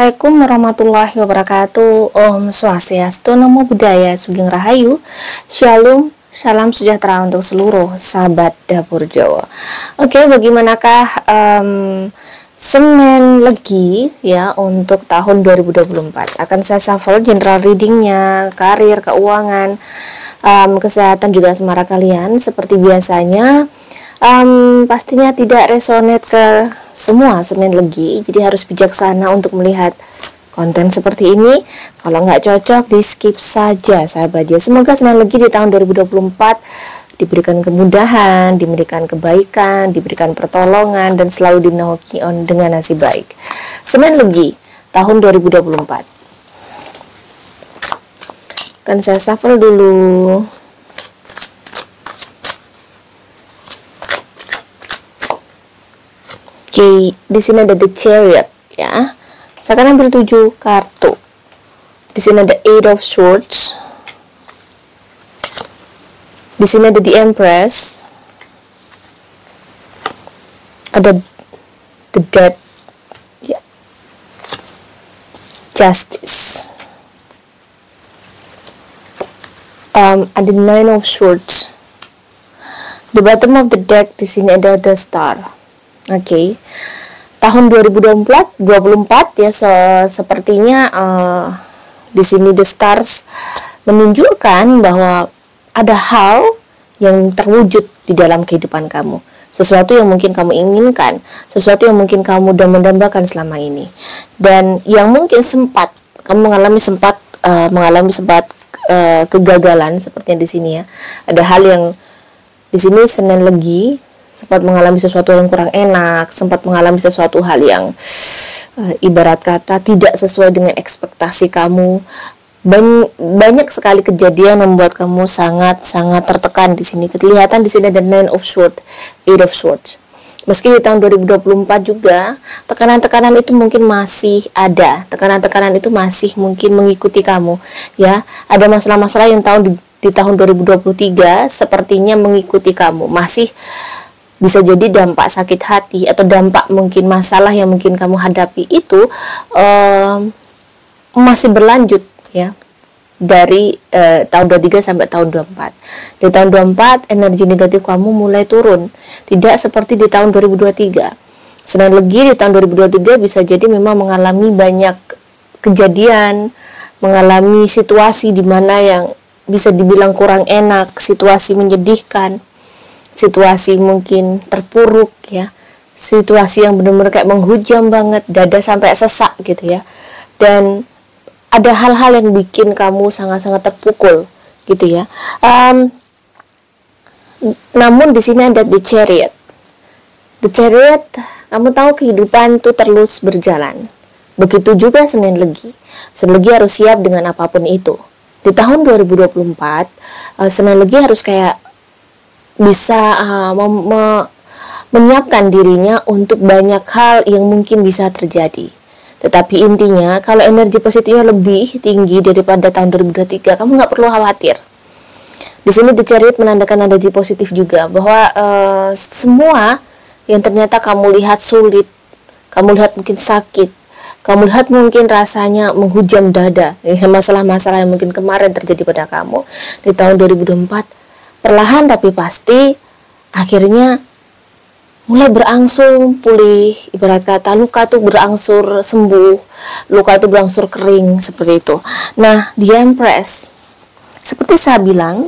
Assalamualaikum warahmatullahi wabarakatuh. Om Swastiastu, Namo Buddhaya, Sugeng Rahayu, Shalom, salam sejahtera untuk seluruh sahabat dapur Jawa. Oke, bagaimanakah Senin Legi ya untuk tahun 2024? Akan saya shuffle general readingnya, karir, keuangan, kesehatan juga asmara kalian seperti biasanya. Pastinya tidak resonate ke semua Senin Legi, jadi harus bijaksana untuk melihat konten seperti ini. Kalau nggak cocok, di skip saja sahabat ya. Semoga Senin Legi di tahun 2024 diberikan kemudahan, diberikan kebaikan, diberikan pertolongan, dan selalu dinaungi dengan nasib baik. Senin Legi tahun 2024. Kan saya shuffle dulu. Oke, di sini ada The Chariot ya. Saya akan ambil 7 kartu. Di sini ada Eight of Swords. Di sini ada The Empress. Ada The Death. Ya. Justice. Ada Nine of Swords. The bottom of the deck di sini ada The Star. Oke, tahun 2024 ya, sepertinya di sini The Stars menunjukkan bahwa ada hal yang terwujud di dalam kehidupan kamu, sesuatu yang mungkin kamu inginkan, sesuatu yang mungkin kamu udah mendambakan selama ini, dan yang mungkin sempat kamu mengalami kegagalan seperti di sini ya. Ada hal yang di sini Senin Legi sempat mengalami sesuatu yang kurang enak, sempat mengalami sesuatu hal yang ibarat kata tidak sesuai dengan ekspektasi kamu. Banyak sekali kejadian yang membuat kamu sangat tertekan di sini. Kelihatan di sini ada Nine of Swords, Eight of Swords. Meski di tahun 2024 juga tekanan-tekanan itu mungkin masih ada, tekanan-tekanan itu masih mungkin mengikuti kamu ya. Ada masalah-masalah yang di tahun 2023 sepertinya mengikuti kamu, masih bisa jadi dampak sakit hati atau dampak mungkin masalah yang mungkin kamu hadapi itu masih berlanjut ya, dari tahun 23 sampai tahun 24. Di tahun 24 energi negatif kamu mulai turun, tidak seperti di tahun 2023. Senin Legi di tahun 2023 bisa jadi memang mengalami banyak kejadian, mengalami situasi di mana yang bisa dibilang kurang enak, situasi menyedihkan, situasi mungkin terpuruk ya, situasi yang benar-benar kayak menghujam banget, dada sampai sesak gitu ya. Dan ada hal-hal yang bikin kamu sangat-sangat terpukul gitu ya. Namun di sini ada The Chariot. The Chariot, kamu tahu kehidupan itu terus berjalan. Begitu juga Senin Legi. Senin Legi harus siap dengan apapun itu. Di tahun 2024, Senin Legi harus kayak bisa menyiapkan dirinya untuk banyak hal yang mungkin bisa terjadi. Tetapi intinya, kalau energi positifnya lebih tinggi daripada tahun 2023, kamu nggak perlu khawatir. Di sini The Chariot menandakan energi positif juga, bahwa semua yang ternyata kamu lihat sulit, kamu lihat mungkin sakit, kamu lihat mungkin rasanya menghujam dada, masalah-masalah yang mungkin kemarin terjadi pada kamu di tahun 2024, perlahan tapi pasti akhirnya mulai berangsur pulih. Ibarat kata luka tuh berangsur sembuh, luka itu berangsur kering, seperti itu. Nah, The Empress, seperti saya bilang,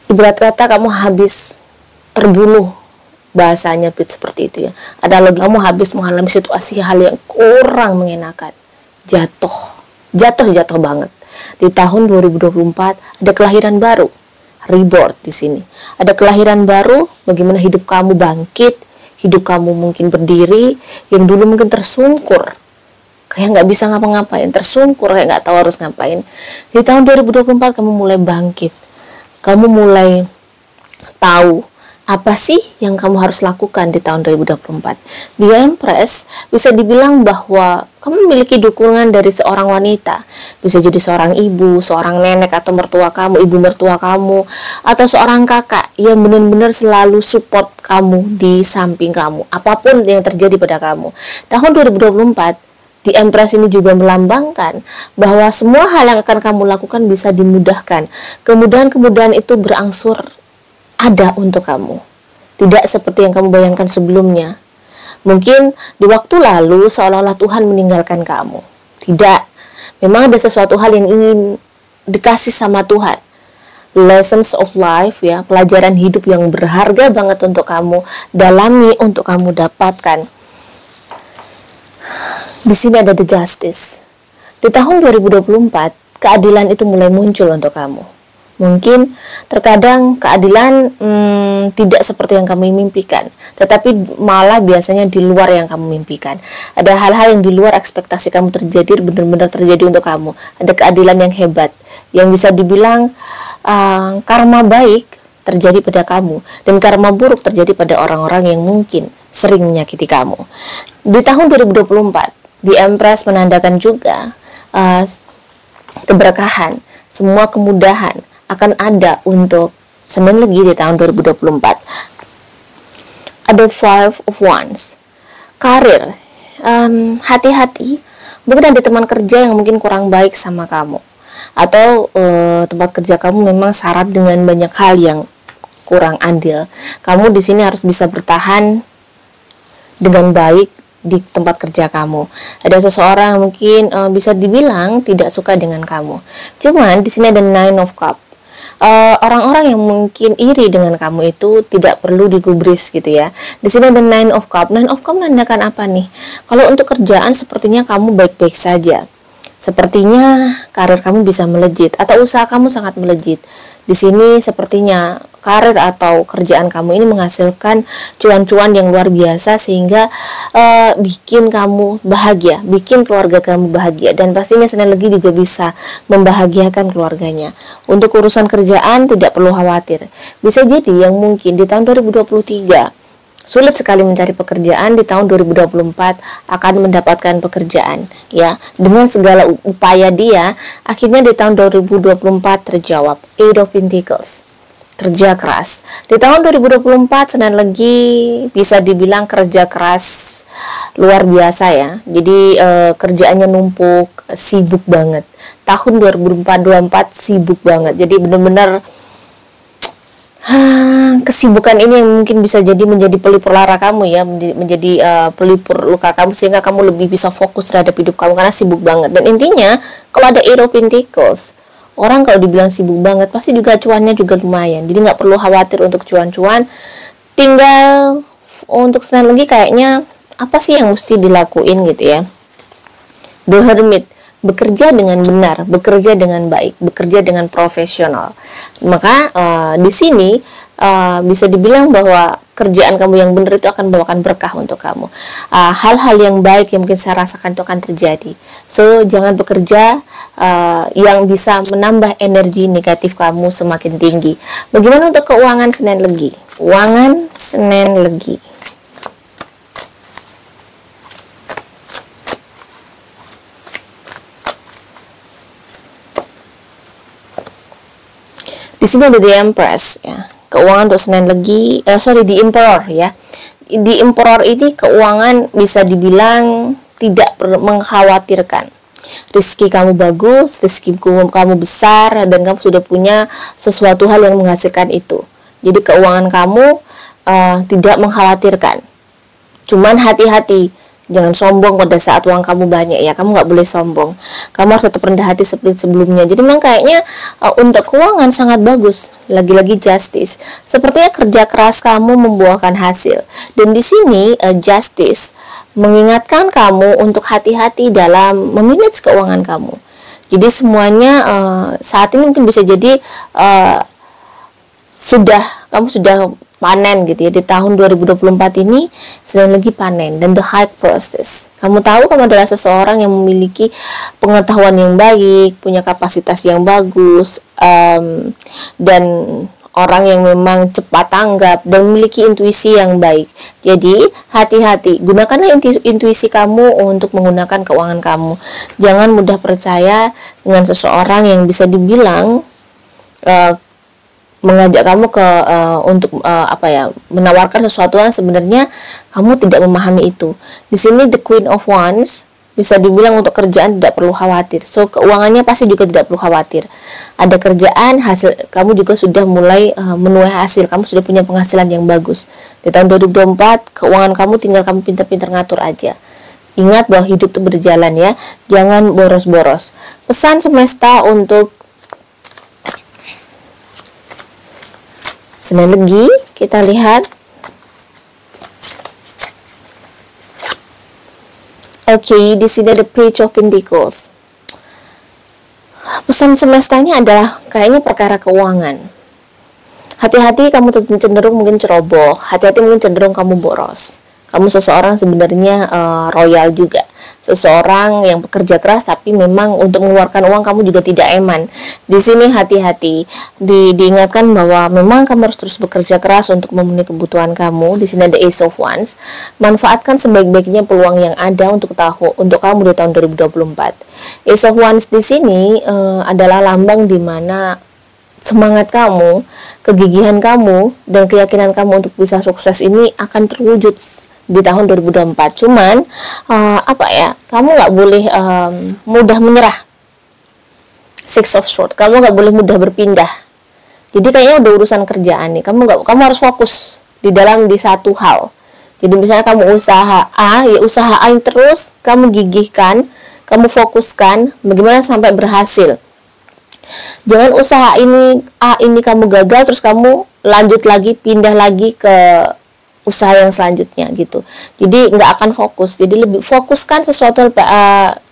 ibarat kata kamu habis terbunuh, bahasanya seperti itu ya. Ada lagi, kamu habis mengalami situasi hal yang kurang mengenakan, jatuh banget. Di tahun 2024 ada kelahiran baru, rebirth di sini. Ada kelahiran baru, bagaimana hidup kamu bangkit, hidup kamu mungkin berdiri, yang dulu mungkin tersungkur, kayak nggak bisa ngapa-ngapain, tersungkur, kayak nggak tahu harus ngapain. Di tahun 2024 kamu mulai bangkit, kamu mulai tahu apa sih yang kamu harus lakukan di tahun 2024. The Empress bisa dibilang bahwa kamu memiliki dukungan dari seorang wanita. Bisa jadi seorang ibu, seorang nenek atau mertua kamu, ibu mertua kamu, atau seorang kakak yang benar-benar selalu support kamu di samping kamu, apapun yang terjadi pada kamu. Tahun 2024 The Empress ini juga melambangkan bahwa semua hal yang akan kamu lakukan bisa dimudahkan. Kemudahan-kemudahan itu berangsur ada untuk kamu. Tidak seperti yang kamu bayangkan sebelumnya. Mungkin di waktu lalu seolah-olah Tuhan meninggalkan kamu. Tidak. Memang ada sesuatu hal yang ingin dikasih sama Tuhan. Lessons of life, ya, pelajaran hidup yang berharga banget untuk kamu dalami, untuk kamu dapatkan. Di sini ada the justice. Di tahun 2024, keadilan itu mulai muncul untuk kamu. Mungkin terkadang keadilan tidak seperti yang kamu mimpikan, tetapi malah biasanya di luar yang kamu mimpikan. Ada hal-hal yang di luar ekspektasi kamu terjadi, benar-benar terjadi untuk kamu. Ada keadilan yang hebat, yang bisa dibilang karma baik terjadi pada kamu, dan karma buruk terjadi pada orang-orang yang mungkin sering menyakiti kamu. Di tahun 2024, The Empress menandakan juga keberkahan, semua kemudahan akan ada untuk Senin Legi di tahun 2024. Ada Five of Wands. Karir, hati-hati, mungkin ada teman kerja yang mungkin kurang baik sama kamu, atau tempat kerja kamu memang syarat dengan banyak hal yang kurang adil. Kamu di sini harus bisa bertahan dengan baik di tempat kerja kamu. Ada seseorang mungkin bisa dibilang tidak suka dengan kamu. Cuman di sini ada Nine of Cups. Orang-orang yang mungkin iri dengan kamu itu tidak perlu digubris gitu ya. Di sini ada Nine of Cups. Nine of Cups menandakan apa nih? Kalau untuk kerjaan sepertinya kamu baik-baik saja. Sepertinya karir kamu bisa melejit atau usaha kamu sangat melejit. Di sini sepertinya karir atau kerjaan kamu ini menghasilkan cuan-cuan yang luar biasa sehingga bikin kamu bahagia, bikin keluarga kamu bahagia, dan pastinya Senin Legi juga bisa membahagiakan keluarganya. Untuk urusan kerjaan tidak perlu khawatir. Bisa jadi yang mungkin di tahun 2023 sulit sekali mencari pekerjaan, di tahun 2024 akan mendapatkan pekerjaan, ya. Dengan segala upaya dia, akhirnya di tahun 2024 terjawab. Eight of Pentacles. Kerja keras. Di tahun 2024 Senin Legi bisa dibilang kerja keras luar biasa ya. Jadi kerjaannya numpuk, sibuk banget. Tahun 2024 sibuk banget. Jadi benar-benar kesibukan ini yang mungkin bisa jadi menjadi pelipur lara kamu ya, menjadi pelipur luka kamu sehingga kamu lebih bisa fokus terhadap hidup kamu karena sibuk banget. Dan intinya kalau ada Eight of Pentacles, orang kalau dibilang sibuk banget pasti juga cuannya juga lumayan. Jadi nggak perlu khawatir untuk cuan-cuan. Tinggal untuk Senin Legi kayaknya apa sih yang mesti dilakuin gitu ya. The Hermit. Bekerja dengan benar, bekerja dengan baik, bekerja dengan profesional. Maka di sini bisa dibilang bahwa kerjaan kamu yang benar itu akan membawakan berkah untuk kamu. Hal-hal yang baik yang mungkin saya rasakan itu akan terjadi. So jangan bekerja yang bisa menambah energi negatif kamu semakin tinggi. Bagaimana untuk keuangan Senin Legi? Keuangan Senin Legi. Di sini ada The Empress ya. Keuangan untuk Senin Legi, The Emperor ya. The Emperor ini keuangan bisa dibilang tidak mengkhawatirkan. Rezeki kamu bagus, rezeki kamu besar, dan kamu sudah punya sesuatu hal yang menghasilkan itu. Jadi keuangan kamu tidak mengkhawatirkan. Cuman hati-hati, jangan sombong pada saat uang kamu banyak ya. Kamu nggak boleh sombong. Kamu harus tetap rendah hati seperti sebelumnya. Jadi memang kayaknya untuk keuangan sangat bagus. Lagi-lagi justice. Sepertinya kerja keras kamu membuahkan hasil. Dan di sini justice mengingatkan kamu untuk hati-hati dalam memanage keuangan kamu. Jadi semuanya saat ini mungkin bisa jadi kamu sudah panen gitu ya. Di tahun 2024 ini sedang lagi panen. Dan the High Priestess, kamu tahu kamu adalah seseorang yang memiliki pengetahuan yang baik, punya kapasitas yang bagus, dan orang yang memang cepat tanggap dan memiliki intuisi yang baik. Jadi hati-hati, gunakanlah intuisi kamu untuk menggunakan keuangan kamu. Jangan mudah percaya dengan seseorang yang bisa dibilang mengajak kamu untuk menawarkan sesuatu yang sebenarnya kamu tidak memahami itu. Di sini the Queen of Wands bisa dibilang untuk kerjaan tidak perlu khawatir. So keuangannya pasti juga tidak perlu khawatir. Ada kerjaan, hasil kamu juga sudah mulai menuai hasil, kamu sudah punya penghasilan yang bagus. Di tahun 2024 keuangan kamu tinggal kamu pintar-pintar ngatur aja. Ingat bahwa hidup itu berjalan ya, jangan boros-boros. Pesan semesta untuk sinergi, kita lihat. Oke, di sini ada Page of Pentacles. Pesan semestanya adalah kayaknya perkara keuangan. Hati-hati, kamu cenderung mungkin ceroboh. Hati-hati, mungkin cenderung kamu boros. Kamu seseorang sebenarnya royal juga. Seseorang yang bekerja keras, tapi memang untuk mengeluarkan uang kamu juga tidak eman. Di sini hati-hati, diingatkan bahwa memang kamu harus terus bekerja keras untuk memenuhi kebutuhan kamu. Di sini ada Ace of Wands. Manfaatkan sebaik-baiknya peluang yang ada untuk kamu di tahun 2024. Ace of Wands di sini adalah lambang di mana semangat kamu, kegigihan kamu, dan keyakinan kamu untuk bisa sukses ini akan terwujud di tahun 2024. Cuman kamu nggak boleh mudah menyerah. Six of Swords, kamu nggak boleh mudah berpindah. Jadi kayaknya udah urusan kerjaan nih, kamu harus fokus di satu hal. Jadi misalnya kamu usaha A, ya usaha A yang terus kamu gigihkan, kamu fokuskan bagaimana sampai berhasil. Jangan usaha A ini kamu gagal terus kamu lanjut lagi, pindah lagi ke usaha yang selanjutnya gitu. Jadi nggak akan fokus. Jadi lebih fokuskan sesuatu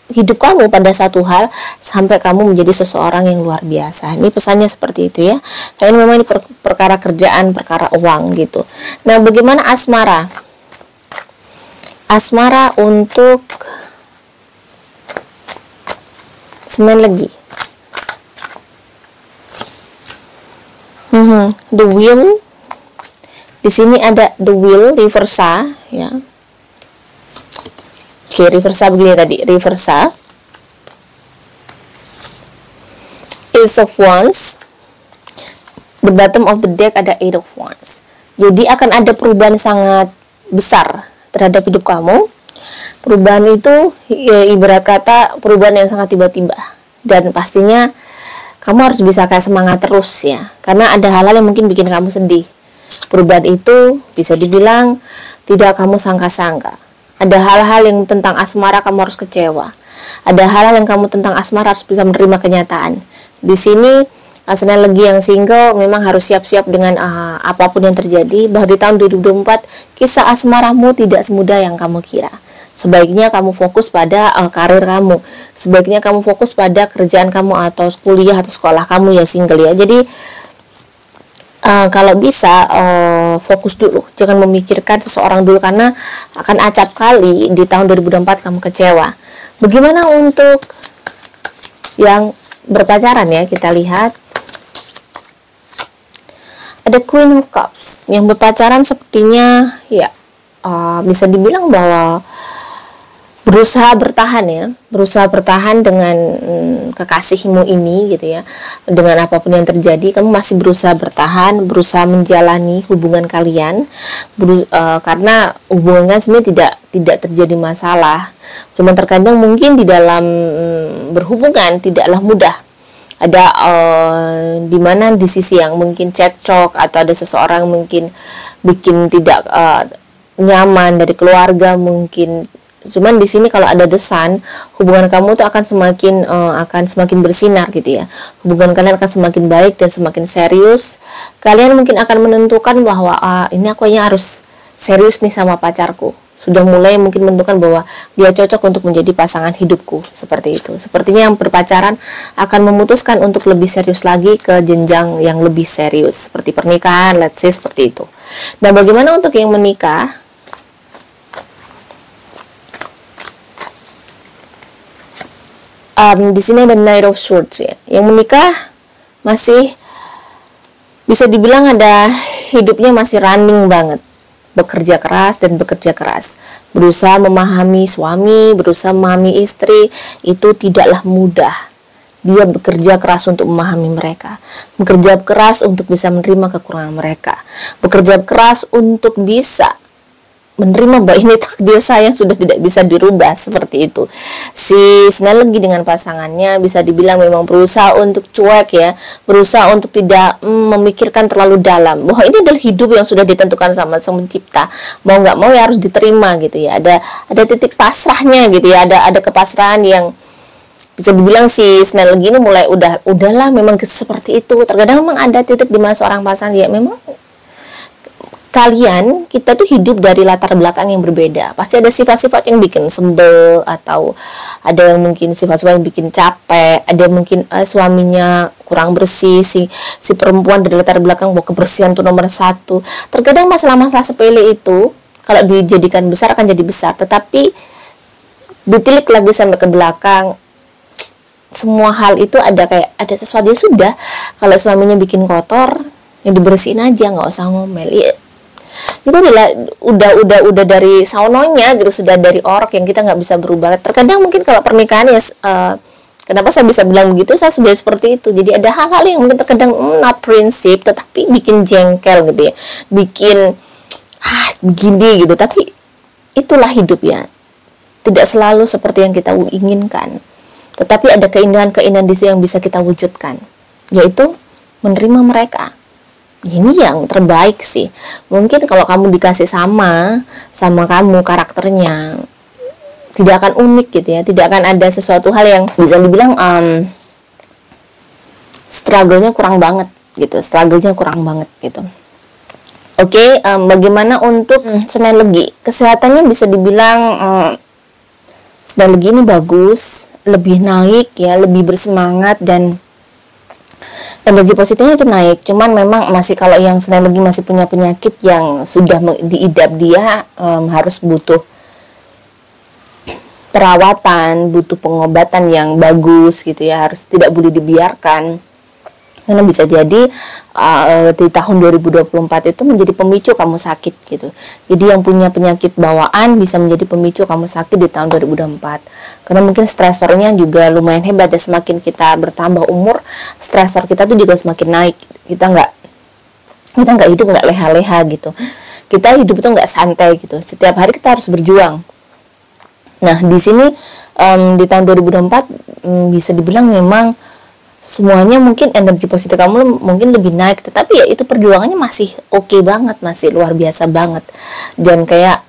hidup kamu pada satu hal sampai kamu menjadi seseorang yang luar biasa. Ini pesannya seperti itu ya. Kayaknya memang ini perkara kerjaan, perkara uang gitu. Nah, bagaimana asmara? Asmara untuk Senin lagi. The Wheel. Di sini ada The Wheel, reversa ya. Oke, reversa begini tadi, reversa. Ace of Wands. The bottom of the deck ada Eight of Wands. Jadi akan ada perubahan sangat besar terhadap hidup kamu. Perubahan itu ya, ibarat kata perubahan yang sangat tiba-tiba. Dan pastinya kamu harus bisa kayak semangat terus ya. Karena ada hal-hal yang mungkin bikin kamu sedih. Perubahan itu bisa dibilang tidak kamu sangka-sangka. Ada hal-hal yang tentang asmara kamu harus kecewa. Ada hal-hal yang kamu tentang asmara harus bisa menerima kenyataan. Di sini Senin lagi yang single memang harus siap-siap dengan apapun yang terjadi. Bahwa di tahun 2024 kisah asmaramu tidak semudah yang kamu kira. Sebaiknya kamu fokus pada karir kamu. Sebaiknya kamu fokus pada kerjaan kamu atau kuliah atau sekolah kamu ya single ya. Jadi kalau bisa fokus dulu, jangan memikirkan seseorang dulu karena akan acap kali di tahun 2024 kamu kecewa. Bagaimana untuk yang berpacaran ya, kita lihat ada Queen of Cups. Yang berpacaran sepertinya ya bisa dibilang bahwa berusaha bertahan dengan kekasihmu ini gitu ya. Dengan apapun yang terjadi, kamu masih berusaha bertahan, berusaha menjalani hubungan kalian, karena hubungan sebenarnya tidak terjadi masalah. Cuma terkadang mungkin di dalam berhubungan tidaklah mudah. Ada dimana di sisi yang mungkin cekcok atau ada seseorang mungkin bikin tidak nyaman dari keluarga mungkin. Cuman di sini kalau ada The Sun, hubungan kamu tuh akan semakin bersinar gitu ya. Hubungan kalian akan semakin baik dan semakin serius. Kalian mungkin akan menentukan bahwa ini aku harus serius nih sama pacarku. Sudah mulai mungkin menentukan bahwa dia cocok untuk menjadi pasangan hidupku, seperti itu. Sepertinya yang berpacaran akan memutuskan untuk lebih serius lagi ke jenjang yang lebih serius, seperti pernikahan, let's say seperti itu. Nah, bagaimana untuk yang menikah? Di sini ada Knight of Swords ya. Yang menikah masih bisa dibilang ada hidupnya masih running banget. Bekerja keras dan bekerja keras. Berusaha memahami suami, berusaha memahami istri, itu tidaklah mudah. Dia bekerja keras untuk memahami mereka. Bekerja keras untuk bisa menerima kekurangan mereka. Bekerja keras untuk bisa menerima bahwa ini takdir saya yang sudah tidak bisa dirubah, seperti itu. Si sinergi dengan pasangannya bisa dibilang memang berusaha untuk cuek ya, berusaha untuk tidak memikirkan terlalu dalam bahwa ini adalah hidup yang sudah ditentukan sama Sang Pencipta, mau nggak mau ya harus diterima gitu ya. Ada titik pasrahnya gitu ya, ada kepasrahan yang bisa dibilang si sinergi ini mulai udahlah memang seperti itu. Terkadang memang ada titik di mana seorang pasangan ya memang kita tuh hidup dari latar belakang yang berbeda. Pasti ada sifat-sifat yang bikin sebel, atau ada yang mungkin sifat-sifat yang bikin capek, ada yang mungkin suaminya kurang bersih, si perempuan dari latar belakang bahwa kebersihan itu nomor satu. Terkadang masalah-masalah sepele itu kalau dijadikan besar akan jadi besar, tetapi ditilik lagi sampai ke belakang, semua hal itu ada sesuatu yang sudah. Kalau suaminya bikin kotor, yang dibersihin aja, nggak usah ngomel. Itu adalah udah dari saunonya gitu, sudah dari orok yang kita nggak bisa berubah. Terkadang mungkin kalau pernikahan ya kenapa saya bisa bilang begitu, saya sudah seperti itu. Jadi ada hal-hal yang mungkin terkadang not prinsip tetapi bikin jengkel gitu ya, bikin begini gitu. Tapi itulah hidup ya, tidak selalu seperti yang kita inginkan, tetapi ada keindahan-keindahan di situ yang bisa kita wujudkan, yaitu menerima mereka. Ini yang terbaik sih. Mungkin kalau kamu dikasih sama kamu karakternya, tidak akan unik gitu ya, tidak akan ada sesuatu hal yang bisa dibilang struggle-nya kurang banget gitu, Oke, bagaimana untuk sinergi? Kesehatannya bisa dibilang sinergi ini bagus, lebih naik ya, lebih bersemangat, dan energi positifnya itu naik. Cuman memang masih, kalau yang sinergi masih punya penyakit yang sudah diidap dia, harus butuh perawatan, butuh pengobatan yang bagus gitu ya, harus tidak boleh dibiarkan. Karena bisa jadi di tahun 2024 itu menjadi pemicu kamu sakit gitu. Jadi yang punya penyakit bawaan bisa menjadi pemicu kamu sakit di tahun 2024. Karena mungkin stresornya juga lumayan hebat ya, semakin kita bertambah umur, stresor kita tuh juga semakin naik. Kita nggak hidup nggak leha-leha gitu. Kita hidup itu nggak santai gitu. Setiap hari kita harus berjuang. Nah, di sini di tahun 2024 bisa dibilang memang semuanya mungkin energi positif kamu mungkin lebih naik, tetapi ya itu perjuangannya masih oke banget, masih luar biasa banget, dan kayak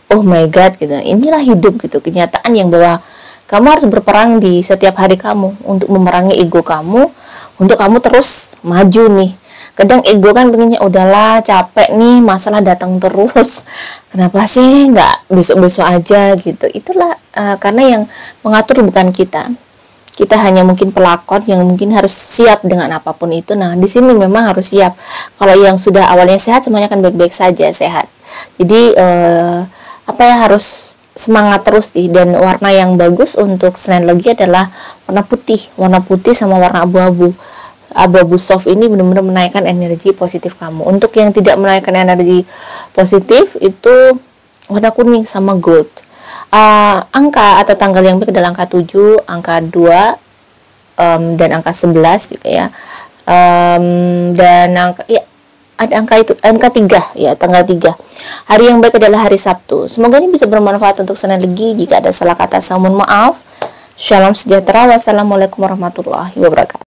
oh my god gitu. Inilah hidup gitu, kenyataan yang bahwa kamu harus berperang di setiap hari kamu untuk memerangi ego kamu, untuk kamu terus maju nih. Kadang ego kan pengennya udahlah, capek nih, masalah datang terus, kenapa sih nggak besok-besok aja gitu. Itulah karena yang mengatur bukan kita. Kita hanya mungkin pelakon yang mungkin harus siap dengan apapun itu. Nah, di sini memang harus siap. Kalau yang sudah awalnya sehat, semuanya akan baik-baik saja, sehat. Jadi harus semangat terus nih. Dan warna yang bagus untuk sinergi adalah warna putih sama warna abu-abu soft. Ini benar-benar menaikkan energi positif kamu. Untuk yang tidak menaikkan energi positif itu warna kuning sama gold. Angka atau tanggal yang baik adalah angka 7, angka 2, dan angka 11 juga ya. Dan ada angka 3 ya, tanggal 3. Hari yang baik adalah hari Sabtu. Semoga ini bisa bermanfaat untuk sinergi. Jika ada salah kata, saya mohon maaf. Shalom sejahtera. Wassalamualaikum warahmatullahi wabarakatuh.